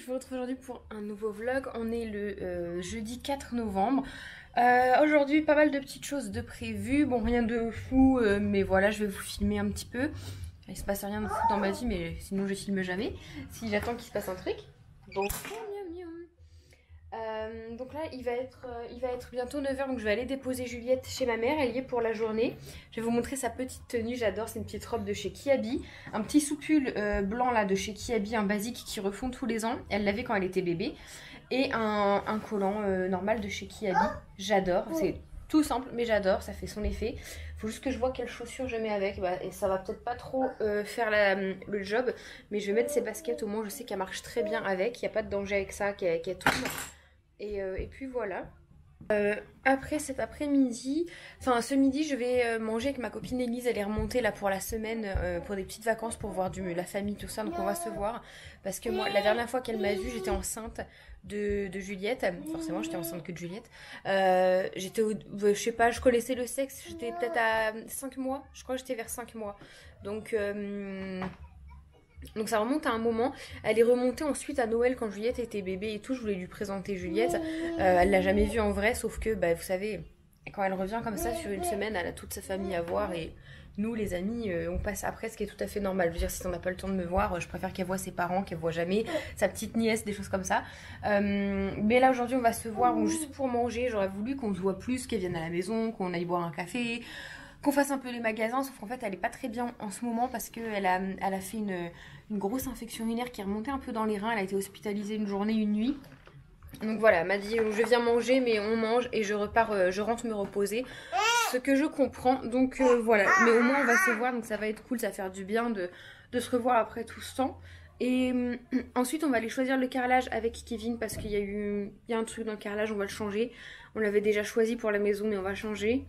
je vous retrouve aujourd'hui pour un nouveau vlog. On est le jeudi 4 novembre. Aujourd'hui, pas mal de petites choses de prévues. Bon, rien de fou, mais voilà, je vais vous filmer un petit peu. Il se passe rien de fou dans ma vie, mais sinon je filme jamais. Si j'attends qu'il se passe un truc. Bon. Donc là, il va être bientôt 9 h, donc je vais aller déposer Juliette chez ma mère. Elle y est pour la journée. Je vais vous montrer sa petite tenue, j'adore, c'est une petite robe de chez Kiabi. Un petit soupul blanc là de chez Kiabi, un basique qui refond tous les ans. Elle l'avait quand elle était bébé. Et un collant normal de chez Kiabi. J'adore, c'est tout simple, mais j'adore, ça fait son effet. Faut juste que je vois quelles chaussures je mets avec. Et ça va peut-être pas trop faire le job, mais je vais mettre ces baskets, au moins je sais qu'elle marche très bien avec. Il n'y a pas de danger avec ça, qu'elle tombe. Et puis voilà. Après cet après-midi, enfin ce midi, je vais manger avec ma copine Elise. Elle est remontée là pour la semaine pour des petites vacances pour voir la famille, tout ça. Donc on va se voir. Parce que moi, la dernière fois qu'elle m'a vue, j'étais enceinte de Juliette. Forcément, j'étais enceinte que de Juliette. Je sais pas, je connaissais le sexe. J'étais peut-être à 5 mois. Je crois que j'étais vers 5 mois. Donc ça remonte à un moment. Elle est remontée ensuite à Noël quand Juliette était bébé et tout. Je voulais lui présenter Juliette. Elle l'a jamais vue en vrai, sauf que vous savez, quand elle revient comme ça sur une semaine, elle a toute sa famille à voir et nous les amis, on passe après, ce qui est tout à fait normal. Je veux dire, si on n'a pas le temps de me voir, je préfère qu'elle voit ses parents, qu'elle voit jamais sa petite nièce, des choses comme ça. Mais là aujourd'hui on va se voir juste pour manger. J'aurais voulu qu'on se voit plus, qu'elle vienne à la maison, qu'on aille boire un café, qu'on fasse un peu les magasins, sauf qu'en fait elle est pas très bien en ce moment parce qu'elle a fait une grosse infection urinaire qui est remontée un peu dans les reins. Elle a été hospitalisée une journée, une nuit. Donc voilà, elle m'a dit je viens manger mais on mange et je repars, je rentre me reposer. Ce que je comprends, donc voilà. Mais au moins on va se voir, donc ça va être cool, ça va faire du bien de se revoir après tout ce temps. Et ensuite on va aller choisir le carrelage avec Kevin parce qu'il y a un truc dans le carrelage, on va le changer. On l'avait déjà choisi pour la maison mais on va changer.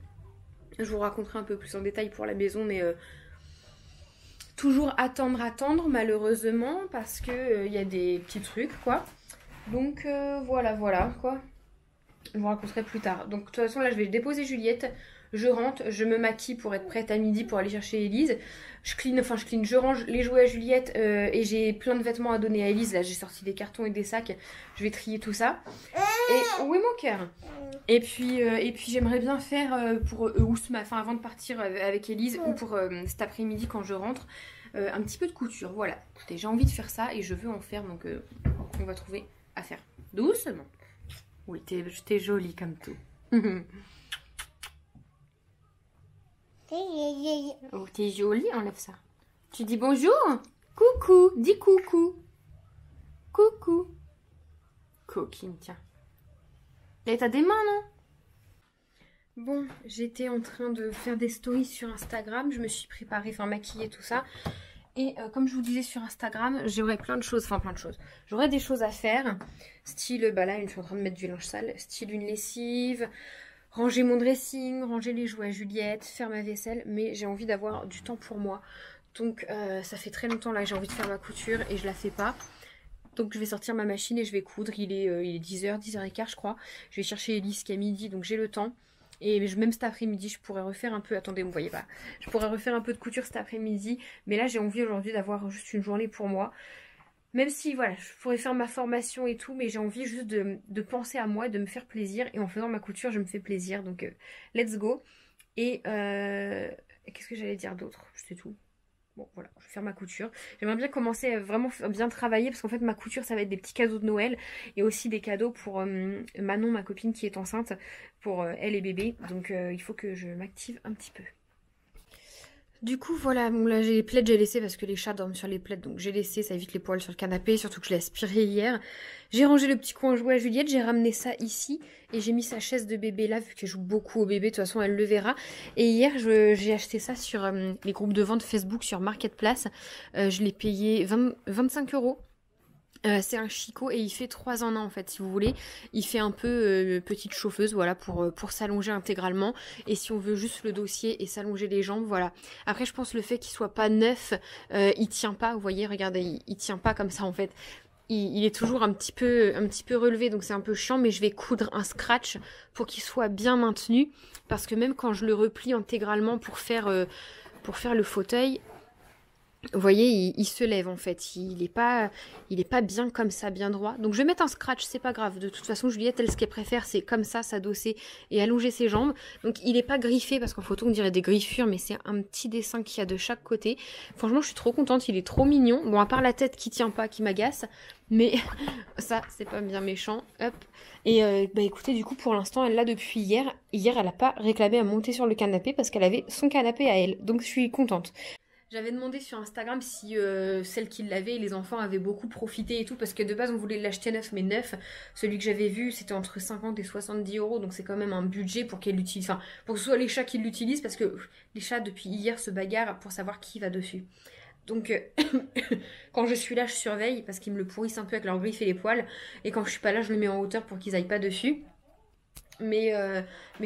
Je vous raconterai un peu plus en détail pour la maison, mais toujours attendre malheureusement parce que y a des petits trucs quoi. Donc voilà quoi. Je vous raconterai plus tard. Donc de toute façon là je vais déposer Juliette. Je rentre, je me maquille pour être prête à midi pour aller chercher Elise. Je range les jouets à Juliette et j'ai plein de vêtements à donner à Elise. Là j'ai sorti des cartons et des sacs. Je vais trier tout ça. Et oui mon cœur. Et puis j'aimerais bien faire avant de partir avec Elise ou pour cet après-midi quand je rentre, un petit peu de couture. Voilà. Écoutez, j'ai envie de faire ça et je veux en faire, donc on va trouver à faire doucement. Oui, t'es jolie comme tout. Oh, t'es jolie, enlève ça. Tu dis bonjour. Coucou, dis coucou. Coucou. Coquine, tiens. Et t'as des mains, non? Bon, j'étais en train de faire des stories sur Instagram. Je me suis préparée, maquillée, tout ça. Et comme je vous disais sur Instagram, j'aurais plein de choses. J'aurais des choses à faire. Style, là, je suis en train de mettre du linge sale. Style une lessive, ranger mon dressing, ranger les jouets à Juliette, faire ma vaisselle. Mais j'ai envie d'avoir du temps pour moi. Donc ça fait très longtemps là que j'ai envie de faire ma couture et je la fais pas. Donc je vais sortir ma machine et je vais coudre. Il est 10 h, 10 h 15 je crois. Je vais chercher Elise qui est à midi, donc j'ai le temps. Et même cet après-midi, je pourrais refaire un peu... Attendez, vous ne voyez pas. Je pourrais refaire un peu de couture cet après-midi. Mais là, j'ai envie aujourd'hui d'avoir juste une journée pour moi. Même si, voilà, je pourrais faire ma formation et tout. Mais j'ai envie juste de penser à moi, de me faire plaisir. Et en faisant ma couture, je me fais plaisir. Donc, let's go. Et qu'est-ce que j'allais dire d'autre? C'est tout. Bon voilà, je vais faire ma couture. J'aimerais bien commencer à vraiment bien travailler parce qu'en fait ma couture ça va être des petits cadeaux de Noël et aussi des cadeaux pour Manon, ma copine qui est enceinte, pour elle et bébé. Donc il faut que je m'active un petit peu. Du coup voilà, bon là j'ai les plaids, j'ai laissé parce que les chats dorment sur les plaids, donc j'ai laissé, ça évite les poils sur le canapé, surtout que je l'ai aspiré hier. J'ai rangé le petit coin jouet à Juliette, j'ai ramené ça ici et j'ai mis sa chaise de bébé là vu qu'elle joue beaucoup au bébé, de toute façon elle le verra. Et hier j'ai acheté ça sur les groupes de vente Facebook sur Marketplace, je l'ai payé 25 €. C'est un Chico et il fait 3 en 1 en fait si vous voulez. Il fait un peu petite chauffeuse voilà pour s'allonger intégralement. Et si on veut juste le dossier et s'allonger les jambes voilà. Après je pense le fait qu'il soit pas neuf, il tient pas, vous voyez regardez il tient pas comme ça en fait. Il est toujours un petit peu relevé donc c'est un peu chiant mais je vais coudre un scratch pour qu'il soit bien maintenu. Parce que même quand je le replie intégralement pour faire le fauteuil... Vous voyez, il se lève en fait, il est pas bien comme ça, bien droit. Donc je vais mettre un scratch, c'est pas grave. De toute façon, Juliette, elle, ce qu'elle préfère, c'est comme ça, s'adosser et allonger ses jambes. Donc il est pas griffé, parce qu'en photo, on dirait des griffures, mais c'est un petit dessin qu'il y a de chaque côté. Franchement, je suis trop contente, il est trop mignon. Bon, à part la tête qui tient pas, qui m'agace, mais ça, c'est pas bien méchant. Hop. Et bah écoutez, du coup, pour l'instant, elle l'a depuis hier. Hier, elle a pas réclamé à monter sur le canapé parce qu'elle avait son canapé à elle. Donc je suis contente. J'avais demandé sur Instagram si celle qui l'avait, les enfants avaient beaucoup profité et tout, parce que de base on voulait l'acheter neuf, mais neuf, celui que j'avais vu c'était entre 50 et 70 euros, donc c'est quand même un budget pour qu'elle l'utilise, enfin pour que ce soit les chats qui l'utilisent, parce que les chats depuis hier se bagarrent pour savoir qui va dessus. Donc quand je suis là je surveille, parce qu'ils me le pourrissent un peu avec leurs griffes et les poils, et quand je suis pas là je le mets en hauteur pour qu'ils aillent pas dessus. Mais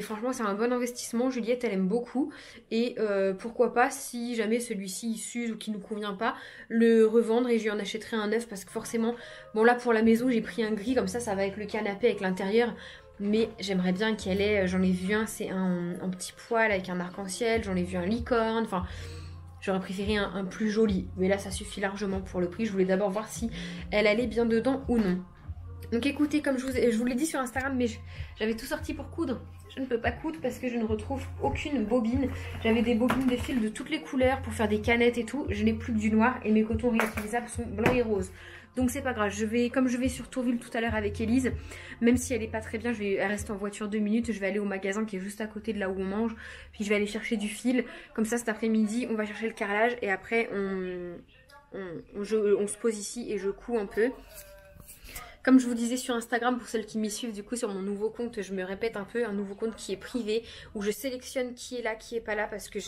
franchement c'est un bon investissement, Juliette elle aime beaucoup et pourquoi pas, si jamais celui-ci il s'use ou qu'il nous convient pas, le revendre et je lui en achèterai un neuf, parce que forcément, bon là pour la maison j'ai pris un gris, comme ça va avec le canapé, avec l'intérieur, mais j'aimerais bien qu'elle ait, j'en ai vu un, c'est un petit poil avec un arc-en-ciel, j'en ai vu un licorne, enfin j'aurais préféré un plus joli, mais là ça suffit largement pour le prix. Je voulais d'abord voir si elle allait bien dedans ou non. Donc écoutez, comme je vous l'ai dit sur Instagram, mais j'avais tout sorti pour coudre. Je ne peux pas coudre parce que je ne retrouve aucune bobine. J'avais des bobines de fil de toutes les couleurs pour faire des canettes et tout. Je n'ai plus que du noir et mes cotons réutilisables sont blancs et roses. Donc c'est pas grave, comme je vais sur Tourville tout à l'heure avec Elise, même si elle est pas très bien, elle reste en voiture 2 minutes, je vais aller au magasin qui est juste à côté de là où on mange, puis je vais aller chercher du fil. Comme ça cet après-midi, on va chercher le carrelage et après on se pose ici et je couds un peu. Comme je vous disais sur Instagram, pour celles qui m'y suivent, du coup sur mon nouveau compte, je me répète un peu, un nouveau compte qui est privé, où je sélectionne qui est là, qui est pas là, parce que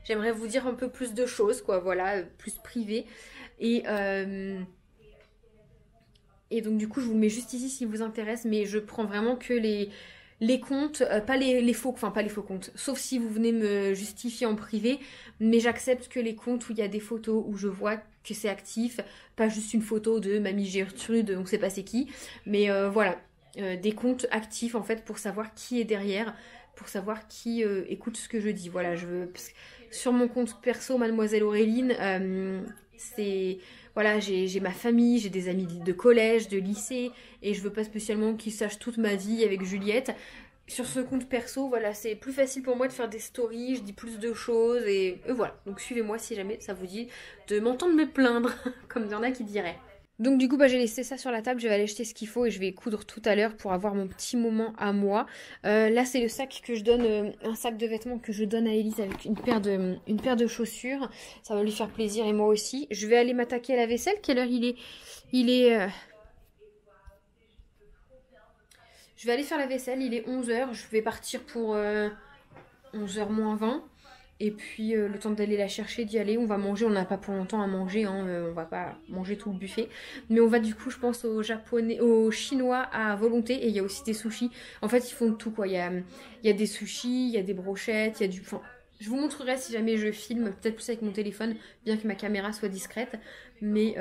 j'aimerais vous dire un peu plus de choses, quoi, voilà, plus privé. Et donc du coup je vous le mets juste ici si vous intéresse, mais je prends vraiment que les comptes, pas les faux comptes, sauf si vous venez me justifier en privé, mais j'accepte que les comptes où il y a des photos, où je vois que c'est actif, pas juste une photo de Mamie Gertrude, on sait pas c'est qui, mais voilà, des comptes actifs en fait pour savoir qui est derrière, pour savoir qui écoute ce que je dis. Voilà, sur mon compte perso, Mademoiselle Auréline, c'est... Voilà, j'ai ma famille, j'ai des amis de collège, de lycée, et je veux pas spécialement qu'ils sachent toute ma vie avec Juliette. Sur ce compte perso, voilà, c'est plus facile pour moi de faire des stories, je dis plus de choses, et voilà. Donc suivez-moi si jamais ça vous dit de m'entendre me plaindre, comme il y en a qui diraient. Donc du coup j'ai laissé ça sur la table, je vais aller acheter ce qu'il faut et je vais coudre tout à l'heure pour avoir mon petit moment à moi. Là c'est le sac que je donne, un sac de vêtements que je donne à Elise avec une paire de chaussures. Ça va lui faire plaisir et moi aussi. Je vais aller m'attaquer à la vaisselle. Quelle heure il est? Je vais aller faire la vaisselle, il est 11 h. Je vais partir pour 11 h moins 20. Et puis le temps d'aller la chercher, d'y aller, on va manger, on n'a pas pour longtemps à manger, hein, on va pas manger tout le buffet. Mais on va du coup je pense aux chinois à volonté, et il y a aussi des sushis. En fait ils font de tout quoi, il y a des sushis, il y a des brochettes, il y a du... Enfin, je vous montrerai si jamais je filme, peut-être plus avec mon téléphone, bien que ma caméra soit discrète. Mais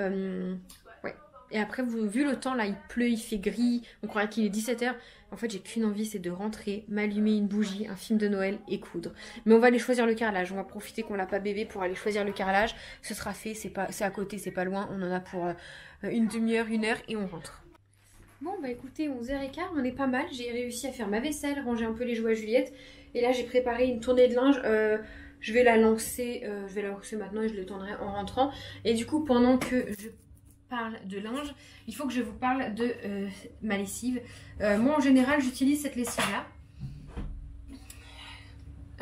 ouais. Et après, vu le temps, là, il pleut, il fait gris, on croirait qu'il est 17 h. En fait, j'ai qu'une envie, c'est de rentrer, m'allumer une bougie, un film de Noël et coudre. Mais on va aller choisir le carrelage. On va profiter qu'on l'a pas bébé pour aller choisir le carrelage. Ce sera fait, c'est à côté, c'est pas loin. On en a pour une demi-heure, 1 heure et on rentre. Bon, bah écoutez, 11 h 15, on est pas mal. J'ai réussi à faire ma vaisselle, ranger un peu les jouets à Juliette. Et là, j'ai préparé une tournée de linge. Je vais la lancer maintenant et je l'étendrai en rentrant. Et du coup, pendant que je parle de linge, il faut que je vous parle de ma lessive. Moi en général j'utilise cette lessive là.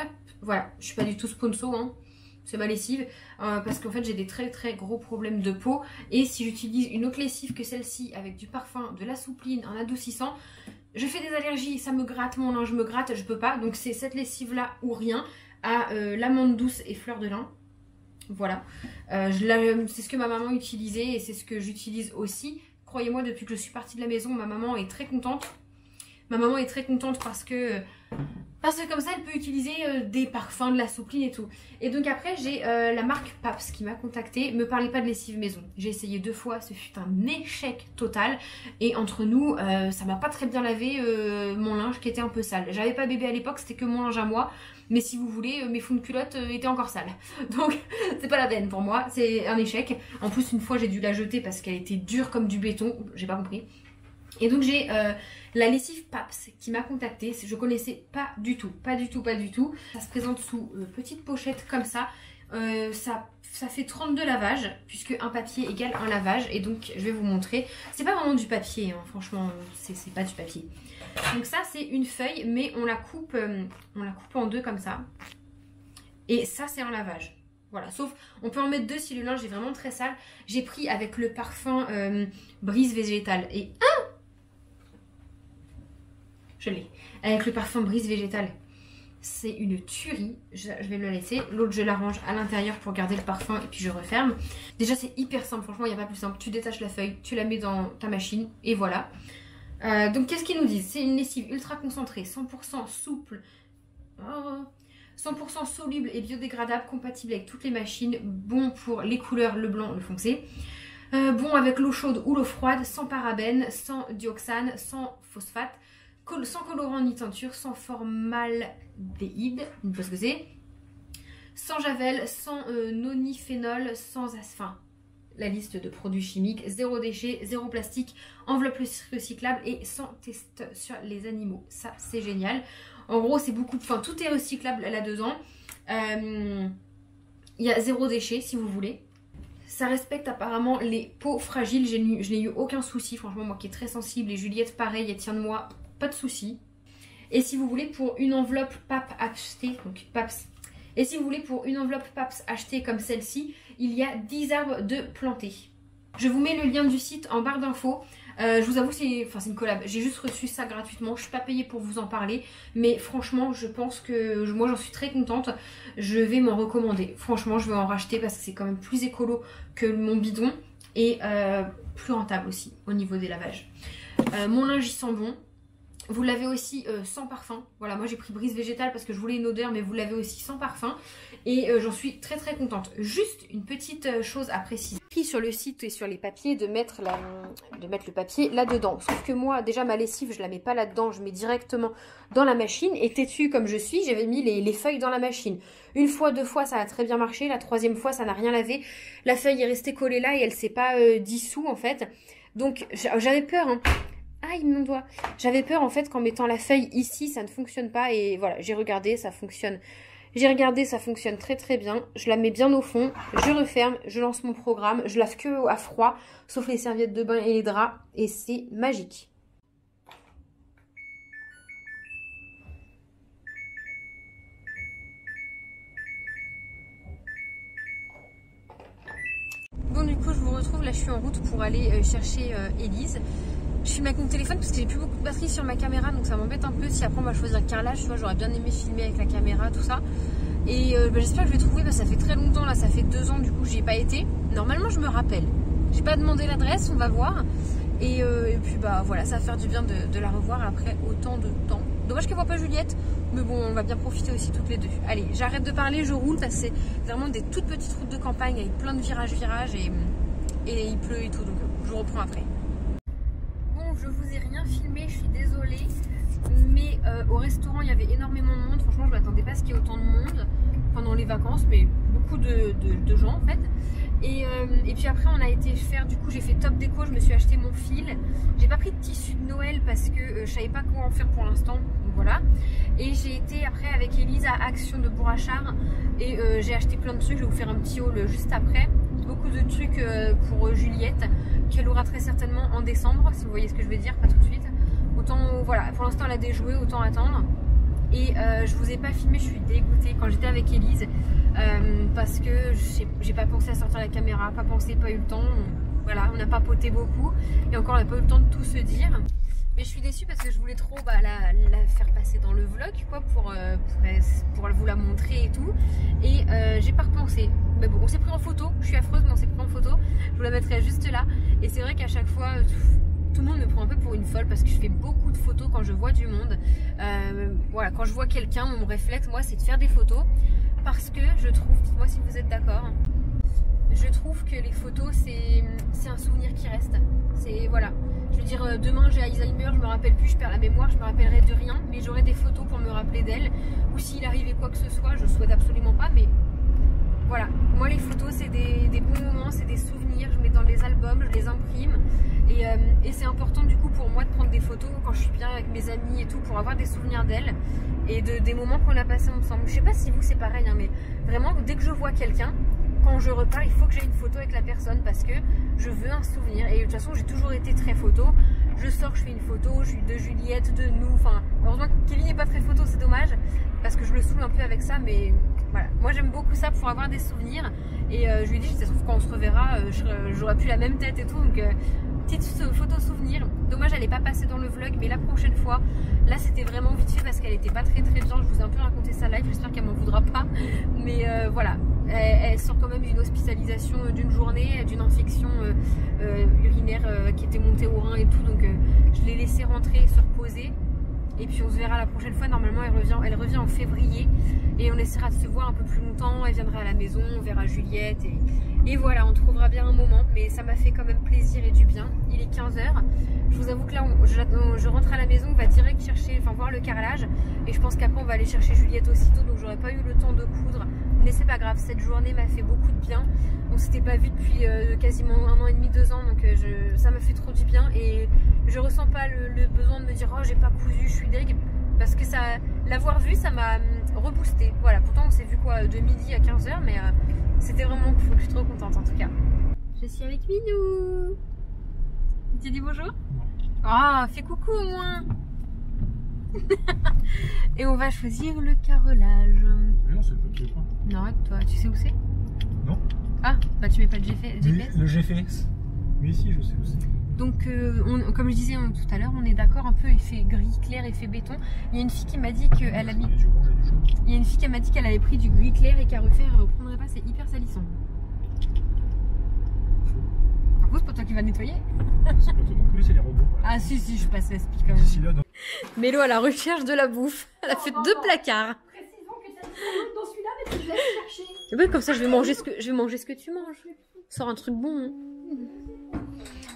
Hop, voilà, je suis pas du tout sponsor, hein. C'est ma lessive parce qu'en fait j'ai des très très gros problèmes de peau, et si j'utilise une autre lessive que celle-ci avec du parfum, de la soupline, un adoucissant, je fais des allergies, ça me gratte, mon linge me gratte, je peux pas. Donc c'est cette lessive là ou rien, à l'amande douce et fleur de lin. Voilà, c'est ce que ma maman utilisait et c'est ce que j'utilise aussi. Croyez-moi, depuis que je suis partie de la maison, ma maman est très contente. Ma maman est très contente parce que Parce que comme ça, elle peut utiliser des parfums, de la soupline et tout. Et donc après, j'ai la marque Paps qui m'a contactée. Me parlez pas de lessive maison. J'ai essayé 2 fois, ce fut un échec total. Et entre nous, ça m'a pas très bien lavé mon linge qui était un peu sale. J'avais pas bébé à l'époque, c'était que mon linge à moi. Mais si vous voulez, mes fonds de culotte étaient encore sales. Donc c'est pas la peine pour moi, c'est un échec. En plus, une fois, j'ai dû la jeter parce qu'elle était dure comme du béton. J'ai pas compris. Et donc j'ai la lessive Paps qui m'a contactée. Je connaissais pas du tout. Ça se présente sous petite pochette comme ça. Ça fait 32 lavages puisque un papier égale un lavage. Et donc je vais vous montrer. C'est pas vraiment du papier, hein, franchement, c'est pas du papier. Donc ça c'est une feuille mais on la coupe en 2 comme ça. Et ça c'est un lavage. Voilà, sauf on peut en mettre 2 si le linge est vraiment très sale. J'ai pris avec le parfum Brise Végétale et je l'ai. Avec le parfum Brise Végétale. C'est une tuerie. Je vais le laisser. L'autre, je l'arrange à l'intérieur pour garder le parfum et puis je referme. Déjà, c'est hyper simple. Franchement, il n'y a pas plus simple. Tu détaches la feuille, tu la mets dans ta machine et voilà. Donc, qu'est-ce qu'ils nous disent? C'est une lessive ultra concentrée, 100% souple, 100% soluble et biodégradable, compatible avec toutes les machines, bon pour les couleurs, le blanc, le foncé. Bon avec l'eau chaude ou l'eau froide, sans parabènes, sans dioxane, sans phosphate, sans colorant ni teinture, sans formaldéhyde, une fois ce que c'est, sans javel, sans nonylphénol, sans enfin la liste de produits chimiques, 0 déchet, 0 plastique, enveloppe recyclable et sans test sur les animaux. Ça c'est génial. En gros c'est beaucoup, enfin tout est recyclable là-dedans. Il y a 0 déchet si vous voulez. Ça respecte apparemment les peaux fragiles, je n'ai eu aucun souci, franchement moi qui est très sensible et Juliette pareil, elle tient de moi, pas de souci. Et si vous voulez pour une enveloppe PAP achetée, donc PAPS, et si vous voulez pour une enveloppe PAPS achetée comme celle-ci, il y a 10 arbres de plantés. Je vous mets le lien du site en barre d'infos. Je vous avoue, c'est une collab. J'ai juste reçu ça gratuitement. Je ne suis pas payée pour vous en parler. Mais franchement, je pense que moi, j'en suis très contente. Je vais m'en recommander. Franchement, je vais en racheter parce que c'est quand même plus écolo que mon bidon. Et plus rentable aussi au niveau des lavages. Mon linge, il sent bon. Vous l'avez aussi sans parfum. Voilà, moi j'ai pris Brise Végétale parce que je voulais une odeur, mais vous l'avez aussi sans parfum. Et j'en suis très très contente. Juste une petite chose à préciser. Écrit sur le site et sur les papiers de mettre le papier là-dedans. Sauf que moi, déjà ma lessive, je la mets pas là-dedans, je mets directement dans la machine. Et têtue comme je suis, j'avais mis les feuilles dans la machine. Une fois, 2 fois, ça a très bien marché. La 3e fois, ça n'a rien lavé. La feuille est restée collée là et elle s'est pas dissous en fait. Donc j'avais peur, hein. Aïe mon doigt. J'avais peur en fait qu'en mettant la feuille ici ça ne fonctionne pas et voilà j'ai regardé ça fonctionne. J'ai regardé ça fonctionne très très bien. Je la mets bien au fond, je referme, je lance mon programme, je lave que à froid sauf les serviettes de bain et les draps et c'est magique. Bon du coup je vous retrouve là, je suis en route pour aller chercher Élise. Je filme avec mon téléphone parce que j'ai plus beaucoup de batterie sur ma caméra donc ça m'embête un peu si après on va choisir carrelage, tu vois, j'aurais bien aimé filmer avec la caméra tout ça. Et j'espère que je vais trouver parce que ça fait très longtemps là, ça fait 2 ans du coup j'y ai pas été. Normalement je me rappelle, j'ai pas demandé l'adresse, on va voir. Et puis bah voilà, ça va faire du bien de la revoir après autant de temps. Dommage qu'elle voit pas Juliette, mais bon on va bien profiter aussi toutes les deux. Allez, j'arrête de parler, je roule parce que c'est vraiment des toutes petites routes de campagne avec plein de virages et il pleut et tout donc je reprends après. Je vous ai rien filmé, je suis désolée, mais au restaurant il y avait énormément de monde, franchement je m'attendais pas à ce qu'il y ait autant de monde pendant les vacances, mais beaucoup de gens en fait. Et puis après on a été faire, du coup j'ai fait top déco, je me suis acheté mon fil, j'ai pas pris de tissu de Noël parce que je savais pas quoi en faire pour l'instant, donc voilà. Et j'ai été après avec Élise à Action de Bourrachard et j'ai acheté plein de trucs, je vais vous faire un petit haul juste après. Beaucoup de trucs pour Juliette qu'elle aura très certainement en décembre, si vous voyez ce que je veux dire, pas tout de suite. Autant voilà, pour l'instant elle a des jouets, autant attendre. Et je vous ai pas filmé, je suis dégoûtée quand j'étais avec Élise parce que j'ai pas pensé à sortir la caméra, pas eu le temps. Voilà, on a papoté beaucoup et encore on n'a pas eu le temps de tout se dire. Mais je suis déçue parce que je voulais trop la faire passer dans le vlog quoi, pour vous la montrer et tout. Et j'ai pas repensé. Mais bon, on s'est pris en photo, je suis affreuse mais on s'est pris en photo. Je vous la mettrai juste là. Et c'est vrai qu'à chaque fois, tout le monde me prend un peu pour une folle parce que je fais beaucoup de photos quand je vois du monde. Voilà, quand je vois quelqu'un, mon réflexe, moi, c'est de faire des photos parce que je trouve, dites-moi si vous êtes d'accord, je trouve que les photos, c'est un souvenir qui reste. C'est, voilà, je veux dire, demain j'ai Alzheimer, je me rappelle plus, je perds la mémoire, je me rappellerai de rien, mais j'aurai des photos pour me rappeler d'elle. Ou s'il arrivait quoi que ce soit, je souhaite absolument pas, mais voilà. Moi, les photos, c'est des bons moments, c'est des souvenirs, je mets dans les albums, je les imprime. Et c'est important du coup pour moi de prendre des photos quand je suis bien avec mes amis et tout, pour avoir des souvenirs d'elle et des moments qu'on a passés ensemble. Je sais pas si vous c'est pareil, hein, mais vraiment, dès que je vois quelqu'un, quand je repars, il faut que j'ai une photo avec la personne parce que je veux un souvenir. Et de toute façon, j'ai toujours été très photo. Je sors, je fais une photo, je suis de Juliette, de nous. Enfin, heureusement que Kevin n'est pas très photo, c'est dommage parce que je le saoule un peu avec ça. Mais voilà, moi j'aime beaucoup ça pour avoir des souvenirs. Et je lui ai dit, ça se trouve quand on se reverra, j'aurai plus la même tête et tout. Donc petite photo souvenir. Dommage, elle n'est pas passée dans le vlog, mais la prochaine fois, là c'était vraiment vite fait parce qu'elle était pas très bien. Je vous ai un peu raconté sa live, j'espère qu'elle m'en voudra pas. Mais voilà. Elle sort quand même d'une hospitalisation d'une journée, d'une infection urinaire qui était montée au rein et tout. Donc je l'ai laissée rentrer, se reposer. Et puis on se verra la prochaine fois. Normalement elle revient en février. Et on essaiera de se voir un peu plus longtemps. Elle viendra à la maison, on verra Juliette. Et voilà, on trouvera bien un moment. Mais ça m'a fait quand même plaisir et du bien. Il est 15 h. Je vous avoue que là, je rentre à la maison, on va direct chercher, enfin voir le carrelage. Et je pense qu'après on va aller chercher Juliette aussitôt. Donc j'aurais pas eu le temps de coudre. Mais c'est pas grave, cette journée m'a fait beaucoup de bien. On s'était pas vu depuis quasiment 1 an et demi, 2 ans, donc ça m'a fait trop du bien. Et je ressens pas le besoin de me dire oh j'ai pas cousu, je suis deg. Parce que l'avoir vu, ça m'a reboosté. Voilà, pourtant on s'est vu quoi de midi à 15 h, mais c'était vraiment cool, je suis trop contente en tout cas. Je suis avec Minou. Tu dis bonjour? Ah, fais coucou au moins. Et on va choisir le carrelage. Mais non, c'est le papier peint. Non, toi, tu sais où c'est? Non. Ah, bah tu mets pas de GPS? Le GPS. Oui, si, je sais où c'est. Donc, comme je disais tout à l'heure, on est d'accord, un peu effet gris clair, effet béton. Il y a une fille qui m'a dit qu'elle a mis. Il y a une fille qui m'a dit qu'elle avait pris du gris clair et qu'à refaire, elle reprendrait pas, c'est hyper salissant. Par contre, c'est pas toi qui vas nettoyer? C'est pas toi non plus, c'est les robots. Voilà. Ah si, je passe l'aspi quand même. Mélo à la recherche de la bouffe. Elle a fait 2 placards. Précisons que tu as dit dans celui-là, mais tu vas chercher. Et ben, comme ça, je vais manger ce que tu manges. Sors un truc bon. Hein.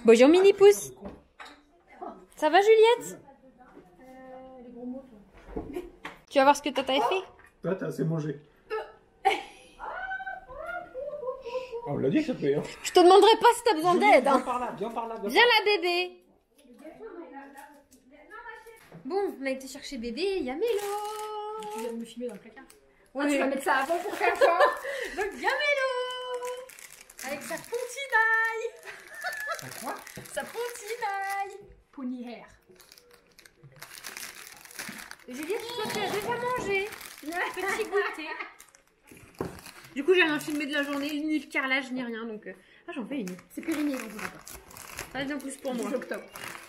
Bonjour mini pouce. Ça va Juliette? Tu vas voir ce que Tata a fait? Toi, t'as assez mangé. Ah, on l'a dit que ça plaît. Hein. Je te demanderai pas si t'as besoin d'aide. Hein. Viens par là, viens par là. Viens là bébé. Bon, on a été chercher bébé, il y a Mélo. Tu viens de me filmer dans le placard. Ouais. Ah, tu vas mettre ça avant pour faire quoi? Donc viens Mélo. Avec sa pontinaille. Quoi? Sa pontinaille. Pony hair. Juliette, toi tu as déjà mangé. Petit goûter. Du coup j'ai rien filmé de la journée, ni le carrelage, ni rien. Donc ah j'en fais une. C'est périmé dans tout d'accord. Pas bien plus pour moi. 10 octobre.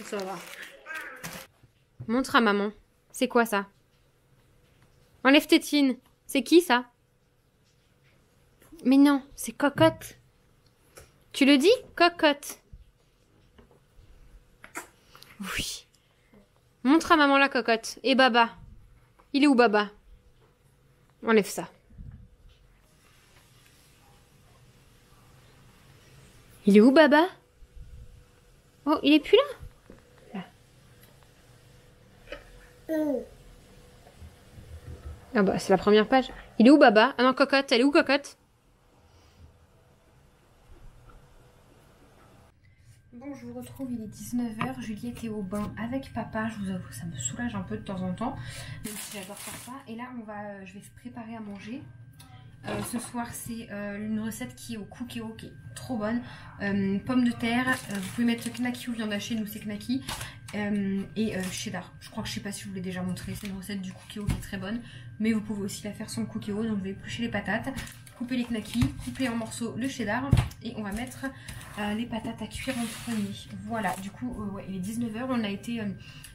Ça va. Montre à maman. C'est quoi ça? Enlève tétine. C'est qui ça? Mais non, c'est Cocotte. Tu le dis? Cocotte. Oui. Montre à maman la cocotte. Et Baba. Il est où Baba? Enlève ça. Il est où Baba? Oh, il est plus là? Ah bah c'est la première page. Il est où Baba? Ah non, Cocotte, elle est où Cocotte? Bon, je vous retrouve, il est 19 h. Juliette est au bain avec papa. Je vous avoue, ça me soulage un peu de temps en temps, même si j'adore faire ça. Et là, je vais se préparer à manger. Ce soir, c'est une recette qui est au cookéo, qui est trop bonne. Pommes de terre, vous pouvez mettre knaki ou viande hachée, nous c'est knaki. Et cheddar. Je crois que je sais pas si je vous l'ai déjà montré. C'est une recette du cookéo qui est très bonne. Mais vous pouvez aussi la faire sans cookéo. Donc, vous allez éplucher les patates, couper les knaki, couper en morceaux le cheddar. Et on va mettre les patates à cuire en premier. Voilà, du coup, ouais, il est 19 h. On a été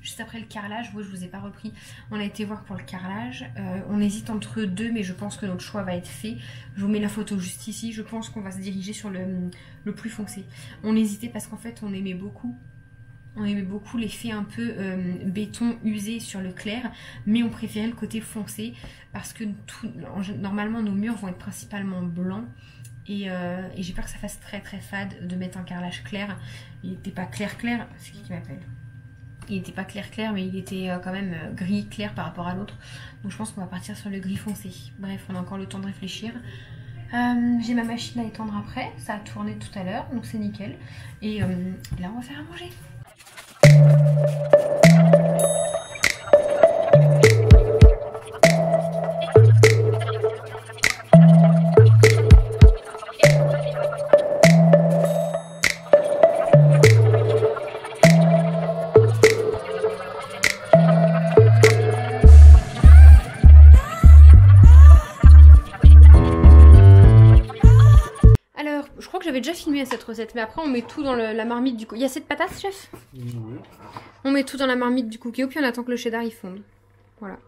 juste après le carrelage. Ouais, je vous ai pas repris. On a été voir pour le carrelage. On hésite entre deux, mais je pense que notre choix va être fait. Je vous mets la photo juste ici. Je pense qu'on va se diriger sur le plus foncé. On hésitait parce qu'en fait, on aimait beaucoup On aimait beaucoup l'effet un peu béton usé sur le clair, mais on préférait le côté foncé parce que normalement nos murs vont être principalement blancs et j'ai peur que ça fasse très très fade de mettre un carrelage clair. Il n'était pas clair, c'est qui m'appelle? Il n'était pas clair, mais il était quand même gris clair par rapport à l'autre. Donc je pense qu'on va partir sur le gris foncé. Bref, on a encore le temps de réfléchir. J'ai ma machine à étendre après, ça a tourné tout à l'heure, donc c'est nickel. Et là on va faire à manger. Alors, je crois que j'avais déjà filmé cette recette, mais après on met tout dans la marmite du coup. Il y a cette patate, chef? Oui. On met tout dans la marmite du cookie, puis on attend que le cheddar il fonde. Voilà.